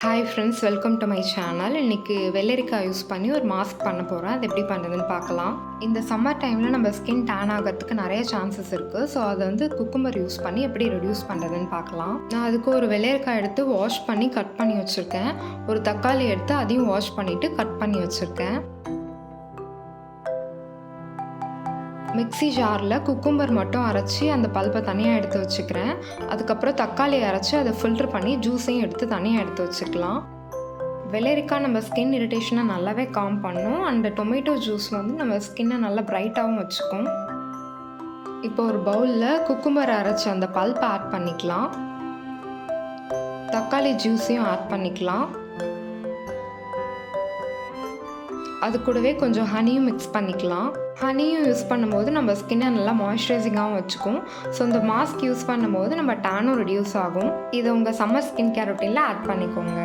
Hi friends, welcome to my channel. இன்றைக்கி வெள்ளரிக்காய் use பண்ணி ஒரு மாஸ்க் பண்ண போகிறேன். அது எப்படி பண்ணுறதுன்னு பார்க்கலாம். இந்த சம்மர் டைமில் நம்ம ஸ்கின் டேன் ஆகிறதுக்கு நிறைய சான்சஸ் இருக்குது. ஸோ அதை குக்கும்பர் யூஸ் பண்ணி எப்படி ரெடியூஸ் பண்ணுறதுன்னு பார்க்கலாம். நான் அதுக்கு ஒரு வெள்ளரிக்காய் எடுத்து வாஷ் பண்ணி கட் பண்ணி வச்சுருக்கேன். ஒரு தக்காளி எடுத்து அதையும் வாஷ் பண்ணிவிட்டு கட் பண்ணி வச்சுருக்கேன். மிக்ஸி ஜாரில் குக்கும்பர் மட்டும் அரைச்சி அந்த பல்ப்பை தனியாக எடுத்து வச்சுக்கிறேன். அதுக்கப்புறம் தக்காளி அரைச்சி அதை ஃபில்ட்ரு பண்ணி ஜூஸையும் எடுத்து தனியாக எடுத்து வச்சுக்கலாம். வெள்ளரிக்காய் நம்ம ஸ்கின் இரிட்டேஷனை நல்லாவே காம் பண்ணும். அந்த டொமேட்டோ ஜூஸ் நம்ம ஸ்கின்னை நல்லா பிரைட்டாகவும் வச்சுக்கும். இப்போ ஒரு பவுலில் குக்கும்பர் அரைச்சி அந்த பல்ப்பை ஆட் பண்ணிக்கலாம். தக்காளி ஜூஸையும் ஆட் பண்ணிக்கலாம். அது கூடவே கொஞ்சம் ஹனியும் மிக்ஸ் பண்ணிக்கலாம். ஹனியும் யூஸ் பண்ணும்போது நம்ம ஸ்கின்னை நல்லா மாய்ஸ்சரைசிங்காகவும் வச்சுக்கும். ஸோ இந்த மாஸ்க் யூஸ் பண்ணும்போது நம்ம டேனும் ரெடியூஸ் ஆகும். இதை உங்கள் சம்மர் ஸ்கின் கேர் ரொட்டீனில் ஆட் பண்ணிக்கோங்க.